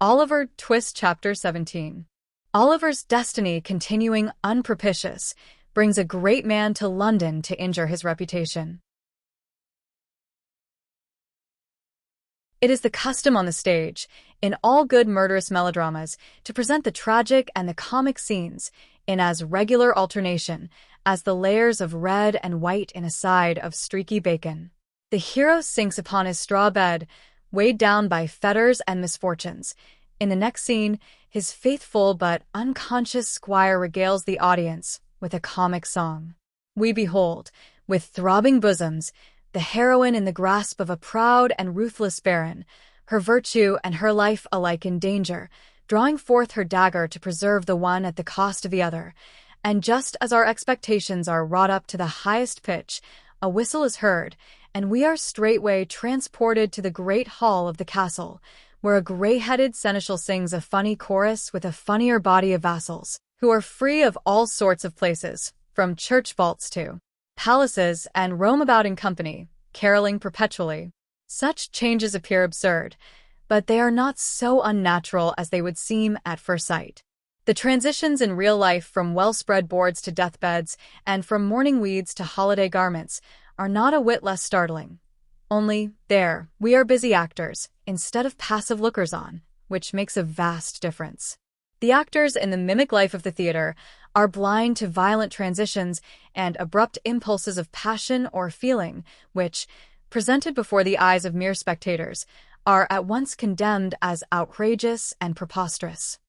Oliver Twist Chapter 17. Oliver's destiny continuing unpropitious brings a great man to London to injure his reputation. It is the custom on the stage, in all good murderous melodramas, to present the tragic and the comic scenes in as regular alternation as the layers of red and white in a side of streaky bacon. The hero sinks upon his straw bed, weighed down by fetters and misfortunes. In the next scene, his faithful but unconscious squire regales the audience with a comic song. We behold, with throbbing bosoms, the heroine in the grasp of a proud and ruthless baron, her virtue and her life alike in danger, drawing forth her dagger to preserve the one at the cost of the other. And just as our expectations are wrought up to the highest pitch, a whistle is heard, and we are straightway transported to the great hall of the castle, where a gray-headed seneschal sings a funny chorus with a funnier body of vassals, who are free of all sorts of places, from church vaults to palaces, and roam about in company, caroling perpetually. Such changes appear absurd, but they are not so unnatural as they would seem at first sight. The transitions in real life from well-spread boards to deathbeds and from mourning weeds to holiday garments are not a whit less startling. Only, there, we are busy actors, instead of passive lookers-on, which makes a vast difference. The actors in the mimic life of the theater are blind to violent transitions and abrupt impulses of passion or feeling, which, presented before the eyes of mere spectators, are at once condemned as outrageous and preposterous.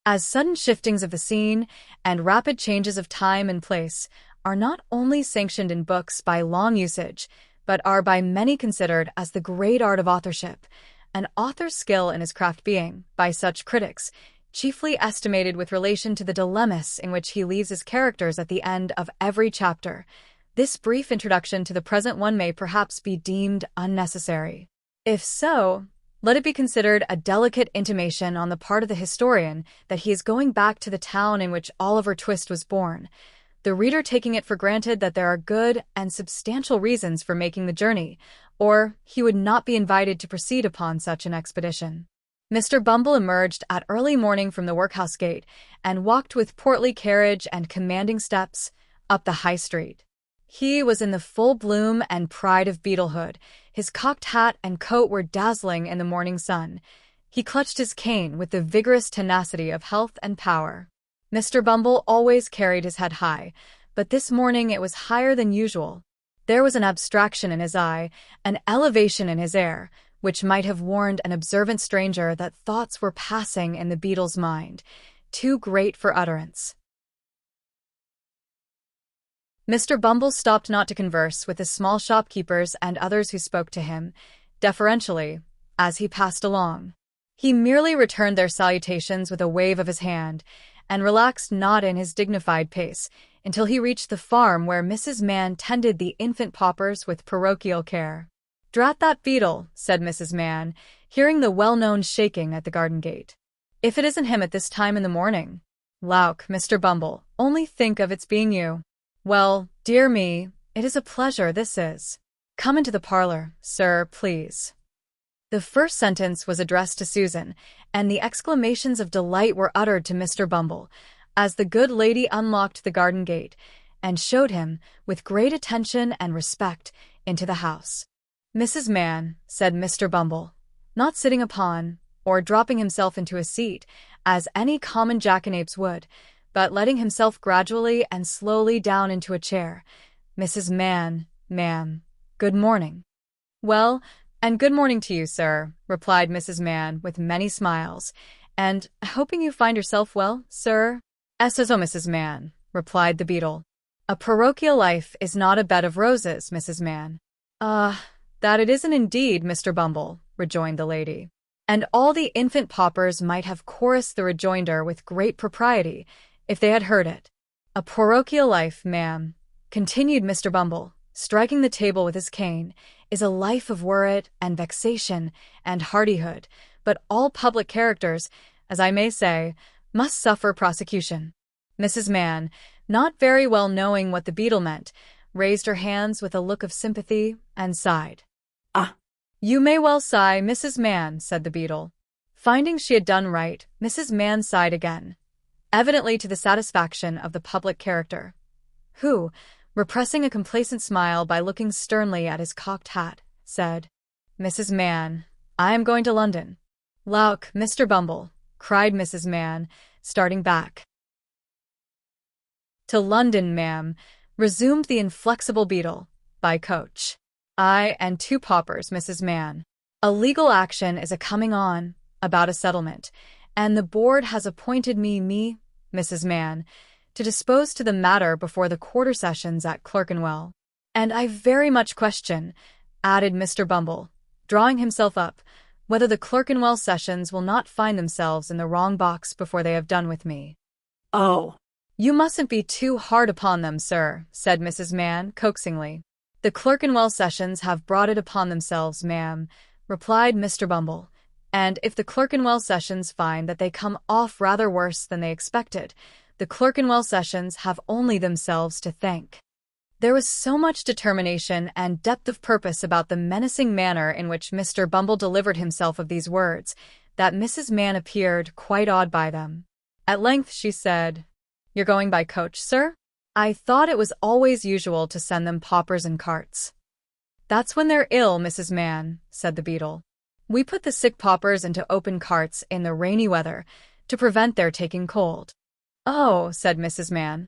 As sudden shiftings of the scene and rapid changes of time and place are not only sanctioned in books by long usage, but are by many considered as the great art of authorship, an author's skill in his craft being, by such critics, chiefly estimated with relation to the dilemmas in which he leaves his characters at the end of every chapter, this brief introduction to the present one may perhaps be deemed unnecessary. If so, let it be considered a delicate intimation on the part of the historian that he is going back to the town in which Oliver Twist was born, the reader taking it for granted that there are good and substantial reasons for making the journey, or he would not be invited to proceed upon such an expedition. Mr. Bumble emerged at early morning from the workhouse gate and walked with portly carriage and commanding steps up the High Street. He was in the full bloom and pride of beetlehood. His cocked hat and coat were dazzling in the morning sun. He clutched his cane with the vigorous tenacity of health and power. Mr. Bumble always carried his head high, but this morning it was higher than usual. There was an abstraction in his eye, an elevation in his air, which might have warned an observant stranger that thoughts were passing in the beetle's mind, too great for utterance. Mr. Bumble stopped not to converse with the small shopkeepers and others who spoke to him, deferentially, as he passed along. He merely returned their salutations with a wave of his hand, and relaxed not in his dignified pace until he reached the farm where Mrs. Mann tended the infant paupers with parochial care. "Drat that beetle," said Mrs. Mann, hearing the well-known shaking at the garden gate. "If it isn't him at this time in the morning. Lauk, Mr. Bumble, only think of its being you. Well, dear me, it is a pleasure, this is. Come into the parlor, sir, please." The first sentence was addressed to Susan, and the exclamations of delight were uttered to Mr. Bumble, as the good lady unlocked the garden gate, and showed him, with great attention and respect, into the house. "Mrs. Mann," said Mr. Bumble, not sitting upon, or dropping himself into a seat, as any common jackanapes would, but letting himself gradually and slowly down into a chair. "Mrs. Mann, ma'am, good morning." "Well, and good morning to you, sir," replied Mrs. Mann with many smiles, "and hoping you find yourself well, sir." "So, Mrs. Mann," replied the beetle. "A parochial life is not a bed of roses, Mrs. Mann." That it isn't indeed, Mr. Bumble," rejoined the lady. And all the infant paupers might have chorused the rejoinder with great propriety, if they had heard it. "A parochial life, ma'am," continued Mr. Bumble, striking the table with his cane, "is a life of worrit and vexation and hardihood, but all public characters, as I may say, must suffer prosecution." Mrs. Mann, not very well knowing what the beetle meant, raised her hands with a look of sympathy and sighed. You may well sigh, Mrs. Mann, said the beetle. Finding she had done right, Mrs. Mann sighed again, evidently to the satisfaction of the public character, who, repressing a complacent smile by looking sternly at his cocked hat, said, Mrs. Mann, I am going to London. Lauk, Mr. Bumble, cried Mrs. Mann, starting back. To London, ma'am, resumed the inflexible beetle, by coach. I and 2 paupers, Mrs. Mann. A legal action is a-coming on, about a settlement, and the board has appointed me, Mrs. Mann, to dispose to the matter before the quarter sessions at Clerkenwell. And I very much question, added Mr. Bumble, drawing himself up, whether the Clerkenwell sessions will not find themselves in the wrong box before they have done with me. Oh, You mustn't be too hard upon them, sir, said Mrs. Mann coaxingly. The Clerkenwell sessions have brought it upon themselves, ma'am, replied Mr. Bumble, and if the Clerkenwell sessions find that they come off rather worse than they expected, the Clerkenwell sessions have only themselves to thank. There was so much determination and depth of purpose about the menacing manner in which Mr. Bumble delivered himself of these words, that Mrs. Mann appeared quite awed by them. At length she said, You're going by coach, sir? I thought it was always usual to send them paupers in carts. That's when they're ill, Mrs. Mann, said the beetle. We put the sick paupers into open carts in the rainy weather to prevent their taking cold. Oh, said Mrs. Mann.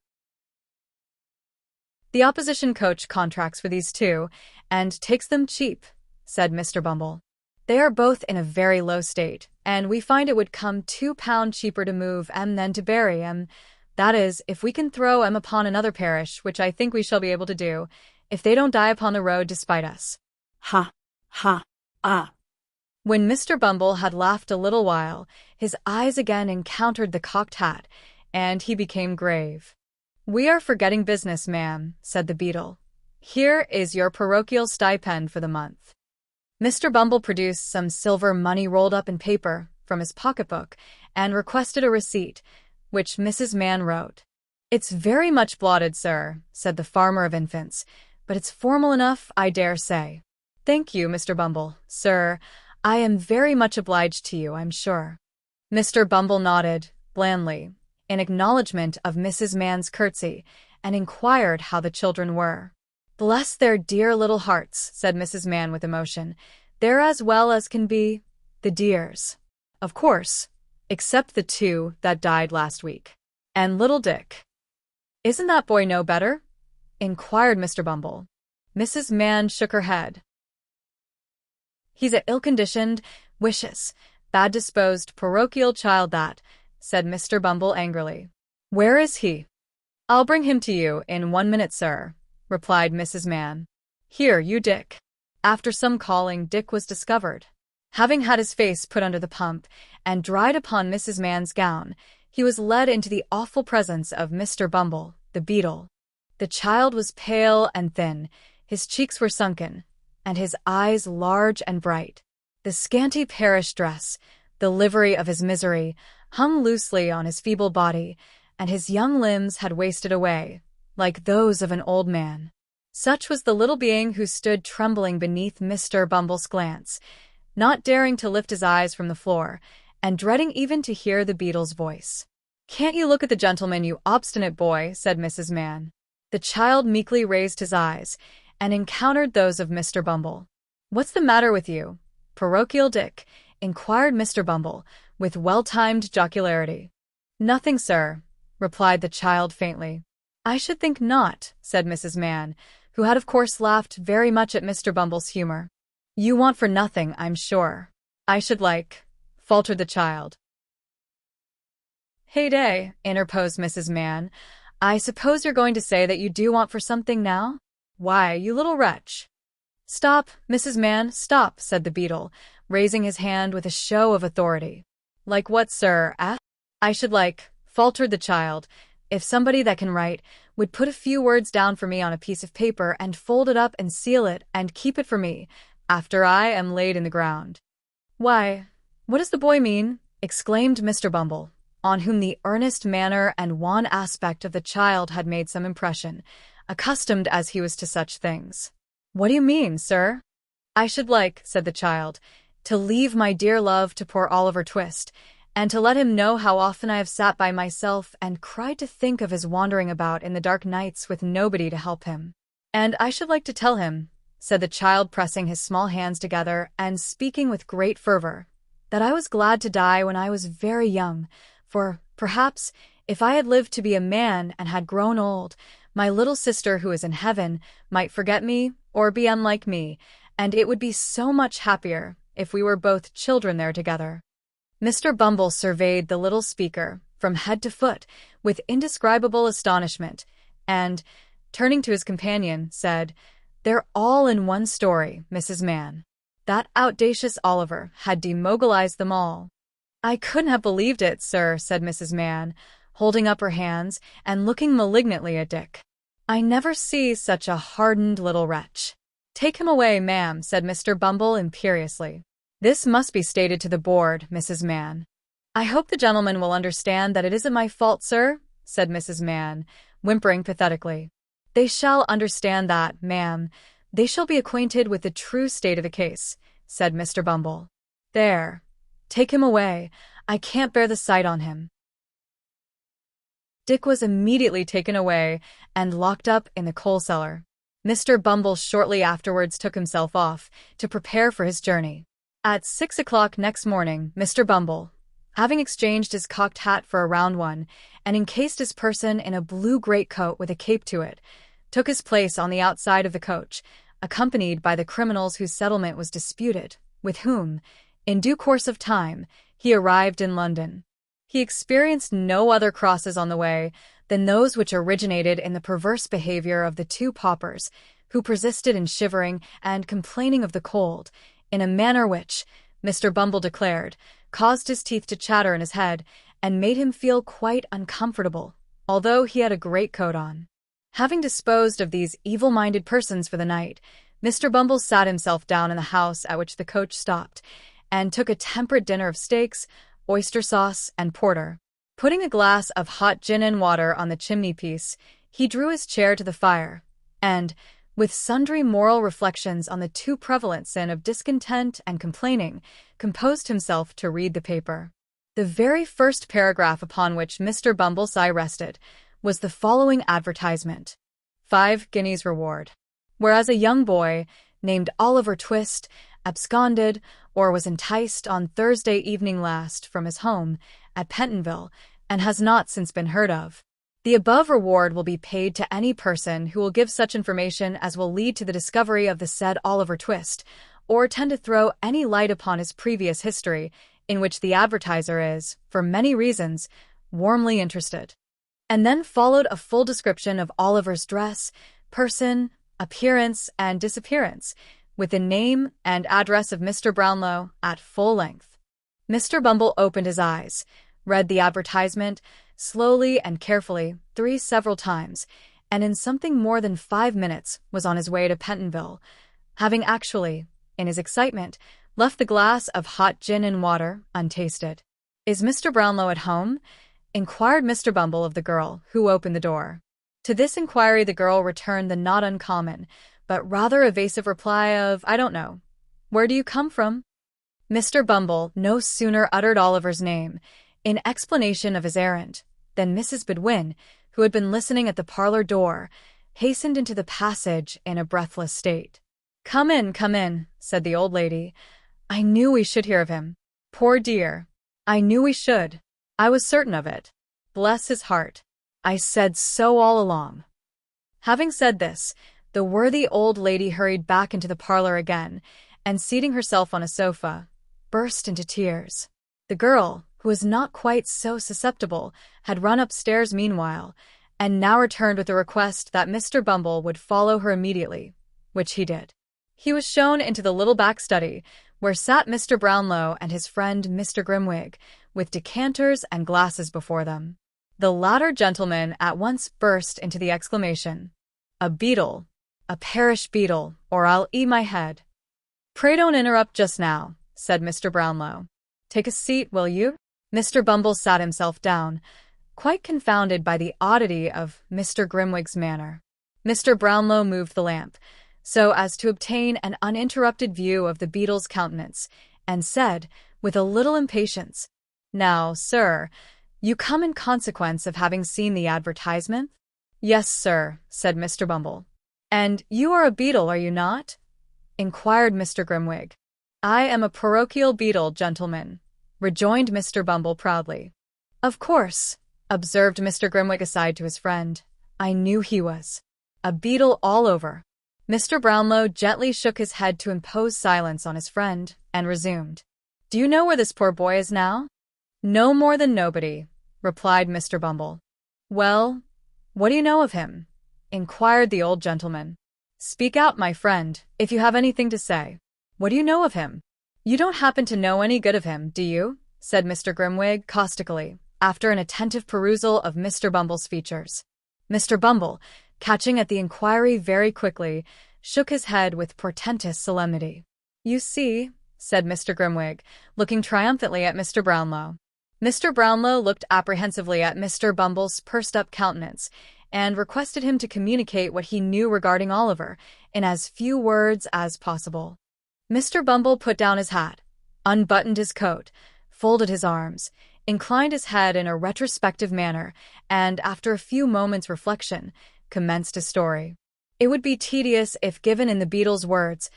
The opposition coach contracts for these 2, and takes them cheap, said Mr. Bumble. They are both in a very low state, and we find it would come £2 cheaper to move 'em than to bury 'em. That is, if we can throw 'em upon another parish, which I think we shall be able to do, if they don't die upon the road despite us. ha, ha, ah. When Mr. Bumble had laughed a little while, his eyes again encountered the cocked hat, and he became grave. We are forgetting business, ma'am, said the beetle. Here is your parochial stipend for the month. Mr. Bumble produced some silver money rolled up in paper from his pocketbook and requested a receipt, which Mrs. Mann wrote. It's very much blotted, sir, said the farmer of infants, but it's formal enough, I dare say. Thank you, Mr. Bumble, sir. I am very much obliged to you, I'm sure. Mr. Bumble nodded, blandly, in acknowledgment of Mrs. Mann's curtsy, and inquired how the children were. Bless their dear little hearts, said Mrs. Mann with emotion. They're as well as can be, the dears. Of course, except the 2 that died last week. And little Dick. Isn't that boy no better? Inquired Mr. Bumble. Mrs. Mann shook her head. He's a ill-conditioned, vicious, bad-disposed, parochial child that, said Mr. Bumble angrily. Where is he? I'll bring him to you in 1 minute, sir, replied Mrs. Mann. Here, you Dick. After some calling, Dick was discovered. Having had his face put under the pump and dried upon Mrs. Mann's gown, he was led into the awful presence of Mr. Bumble, the beetle. The child was pale and thin, his cheeks were sunken, and his eyes large and bright. The scanty parish dress, the livery of his misery, hung loosely on his feeble body, and his young limbs had wasted away, like those of an old man. Such was the little being who stood trembling beneath Mr. Bumble's glance, not daring to lift his eyes from the floor, and dreading even to hear the beetle's voice. Can't you look at the gentleman, you obstinate boy, said Mrs. Mann. The child meekly raised his eyes, and encountered those of Mr. Bumble. What's the matter with you, parochial Dick? Inquired Mr. Bumble, with well-timed jocularity. Nothing, sir, replied the child faintly. I should think not, said Mrs. Mann, who had of course laughed very much at Mr. Bumble's humor. You want for nothing, I'm sure. I should like, faltered the child. Heyday, interposed Mrs. Mann. I suppose you're going to say that you do want for something now? Why, you little wretch. Stop, Mrs. Mann, stop, said the beetle, raising his hand with a show of authority. Like what, sir? I should like, faltered the child, if somebody that can write would put a few words down for me on a piece of paper and fold it up and seal it and keep it for me, after I am laid in the ground. Why, what does the boy mean? Exclaimed Mr. Bumble, on whom the earnest manner and wan aspect of the child had made some impression, accustomed as he was to such things. What do you mean, sir? "I should like," said the child, "to leave my dear love to poor Oliver Twist, and to let him know how often I have sat by myself and cried to think of his wandering about in the dark nights with nobody to help him. And I should like to tell him," said the child, pressing his small hands together and speaking with great fervor, "that I was glad to die when I was very young, for, perhaps, if I had lived to be a man and had grown old, my little sister who is in heaven might forget me or be unlike me, and it would be so much happier if we were both children there together." Mr. Bumble surveyed the little speaker from head to foot with indescribable astonishment and, turning to his companion, said, "They're all in one story, Mrs. Mann. That audacious Oliver had demobilized them all." "I couldn't have believed it, sir," said Mrs. Mann, holding up her hands and looking malignantly at Dick. "I never see such a hardened little wretch." "Take him away, ma'am," said Mr. Bumble imperiously. "This must be stated to the board, Mrs. Mann." "I hope the gentleman will understand that it isn't my fault, sir," said Mrs. Mann, whimpering pathetically. "They shall understand that, ma'am. They shall be acquainted with the true state of the case," said Mr. Bumble. "There. Take him away. I can't bear the sight on him." Dick was immediately taken away and locked up in the coal cellar. Mr. Bumble shortly afterwards took himself off to prepare for his journey. At 6 o'clock next morning, Mr. Bumble, having exchanged his cocked hat for a round one and encased his person in a blue greatcoat with a cape to it, took his place on the outside of the coach, accompanied by the criminals whose settlement was disputed, with whom, in due course of time, he arrived in London. He experienced no other crosses on the way than those which originated in the perverse behavior of the two paupers, who persisted in shivering and complaining of the cold, in a manner which, Mr. Bumble declared, caused his teeth to chatter in his head and made him feel quite uncomfortable, although he had a greatcoat on. Having disposed of these evil-minded persons for the night, Mr. Bumble sat himself down in the house at which the coach stopped, and took a temperate dinner of steaks, oyster sauce, and porter. Putting a glass of hot gin and water on the chimney-piece, he drew his chair to the fire, and, with sundry moral reflections on the too prevalent sin of discontent and complaining, composed himself to read the paper. The very first paragraph upon which Mr. Bumble's eye rested was the following advertisement: 5 guineas reward. Whereas a young boy, named Oliver Twist, absconded or was enticed on Thursday evening last from his home at Pentonville and has not since been heard of. The above reward will be paid to any person who will give such information as will lead to the discovery of the said Oliver Twist, or tend to throw any light upon his previous history, in which the advertiser is, for many reasons, warmly interested. And then followed a full description of Oliver's dress, person, appearance, and disappearance, with the name and address of Mr. Brownlow at full length. Mr. Bumble opened his eyes, read the advertisement, slowly and carefully, several times, and in something more than 5 minutes was on his way to Pentonville, having actually, in his excitement, left the glass of hot gin and water untasted. "Is Mr. Brownlow at home?" inquired Mr. Bumble of the girl who opened the door. To this inquiry the girl returned the not uncommon, but rather evasive reply of, "I don't know. Where do you come from?" Mr. Bumble no sooner uttered Oliver's name, in explanation of his errand, than Mrs. Bedwin, who had been listening at the parlor door, hastened into the passage in a breathless state. Come in," said the old lady. "I knew we should hear of him. Poor dear. I knew we should. I was certain of it. Bless his heart. I said so all along." Having said this, the worthy old lady hurried back into the parlor again, and seating herself on a sofa, burst into tears. The girl, who was not quite so susceptible, had run upstairs meanwhile, and now returned with a request that Mr. Bumble would follow her immediately, which he did. He was shown into the little back study, where sat Mr. Brownlow and his friend Mr. Grimwig, with decanters and glasses before them. The latter gentleman at once burst into the exclamation, "A beetle! A parish beetle, or I'll eat my head." "Pray don't interrupt just now," said Mr. Brownlow. "Take a seat, will you?" Mr. Bumble sat himself down, quite confounded by the oddity of Mr. Grimwig's manner. Mr. Brownlow moved the lamp, so as to obtain an uninterrupted view of the beetle's countenance, and said, with a little impatience, "Now, sir, you come in consequence of having seen the advertisement?" "Yes, sir," said Mr. Bumble. "And you are a beetle, are you not?" inquired Mr. Grimwig. "I am a parochial beetle, gentlemen," rejoined Mr. Bumble proudly. "Of course," observed Mr. Grimwig aside to his friend. "I knew he was a beetle all over." Mr. Brownlow gently shook his head to impose silence on his friend, and resumed. "Do you know where this poor boy is now?" "No more than nobody," replied Mr. Bumble. "Well, what do you know of him?" inquired the old gentleman. "Speak out, my friend, if you have anything to say. What do you know of him?" "You don't happen to know any good of him, do you?" said Mr. Grimwig caustically, after an attentive perusal of Mr. Bumble's features. Mr. Bumble, catching at the inquiry very quickly, shook his head with portentous solemnity. "You see," said Mr. Grimwig, looking triumphantly at Mr. Brownlow. Mr. Brownlow looked apprehensively at Mr. Bumble's pursed-up countenance, and requested him to communicate what he knew regarding Oliver in as few words as possible. Mr. Bumble put down his hat, unbuttoned his coat, folded his arms, inclined his head in a retrospective manner, and, after a few moments' reflection, commenced his story. It would be tedious if given in the beetle's words,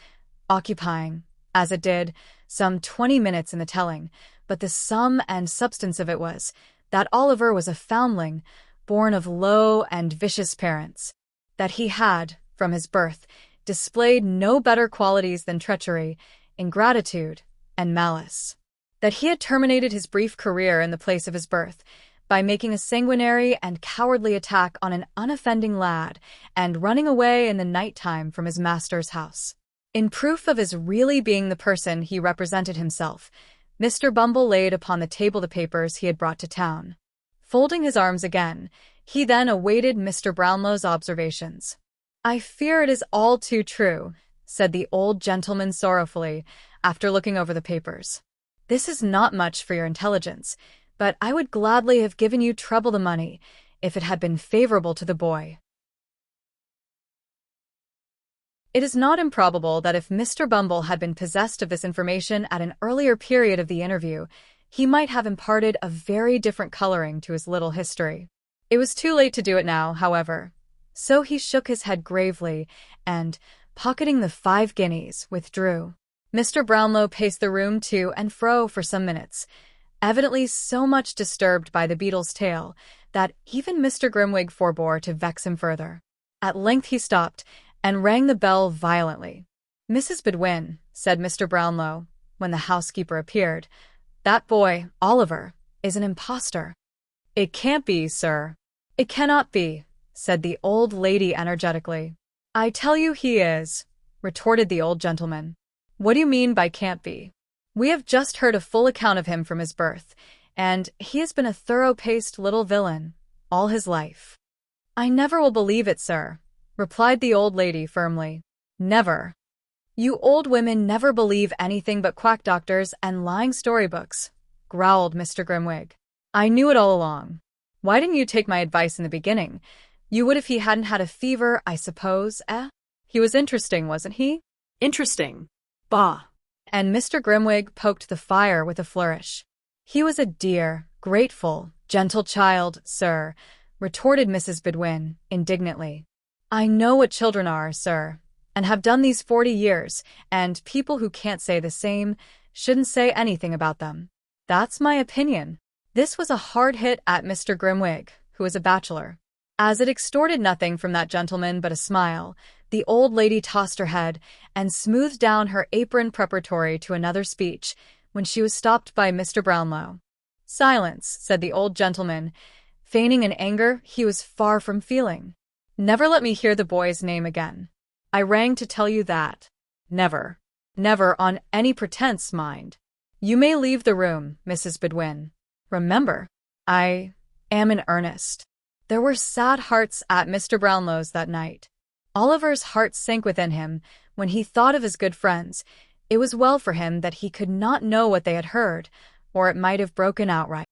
occupying, as it did, some 20 minutes in the telling, but the sum and substance of it was that Oliver was a foundling, born of low and vicious parents, that he had, from his birth, displayed no better qualities than treachery, ingratitude, and malice, that he had terminated his brief career in the place of his birth by making a sanguinary and cowardly attack on an unoffending lad and running away in the night-time from his master's house. In proof of his really being the person he represented himself, Mr. Bumble laid upon the table the papers he had brought to town. Folding his arms again, he then awaited Mr. Brownlow's observations. "I fear it is all too true," said the old gentleman sorrowfully, after looking over the papers. "This is not much for your intelligence, but I would gladly have given you treble the money if it had been favorable to the boy." It is not improbable that if Mr. Bumble had been possessed of this information at an earlier period of the interview, he might have imparted a very different coloring to his little history. It was too late to do it now, however, so he shook his head gravely and, pocketing the 5 guineas, withdrew. Mr. Brownlow paced the room to and fro for some minutes, evidently so much disturbed by the beetle's tale that even Mr. Grimwig forbore to vex him further. At length he stopped and rang the bell violently. "Mrs. Bedwin," said Mr. Brownlow, when the housekeeper appeared, "that boy, Oliver, is an impostor." "It can't be, sir." "It cannot be," said the old lady energetically. "I tell you he is," retorted the old gentleman. "What do you mean by can't be?" "We have just heard a full account of him from his birth, and he has been a thorough-paced little villain all his life." "I never will believe it, sir," replied the old lady firmly. "Never. You old women never believe anything but quack doctors and lying storybooks," growled Mr. Grimwig. "I knew it all along. Why didn't you take my advice in the beginning? You would if he hadn't had a fever, I suppose, eh? He was interesting, wasn't he?" Interesting. Bah. And Mr. Grimwig poked the fire with a flourish. "He was a dear, grateful, gentle child, sir," retorted Mrs. Bedwin indignantly. "I know what children are, sir, and have done these 40 years, and people who can't say the same shouldn't say anything about them. That's my opinion." This was a hard hit at Mr. Grimwig, who was a bachelor. As it extorted nothing from that gentleman but a smile, the old lady tossed her head and smoothed down her apron preparatory to another speech, when she was stopped by Mr. Brownlow. "Silence," said the old gentleman, feigning an anger he was far from feeling. "Never let me hear the boy's name again. I rang to tell you that. Never. Never on any pretense, mind. You may leave the room, Mrs. Bedwin. Remember, I am in earnest." There were sad hearts at Mr. Brownlow's that night. Oliver's heart sank within him when he thought of his good friends. It was well for him that he could not know what they had heard, or it might have broken outright.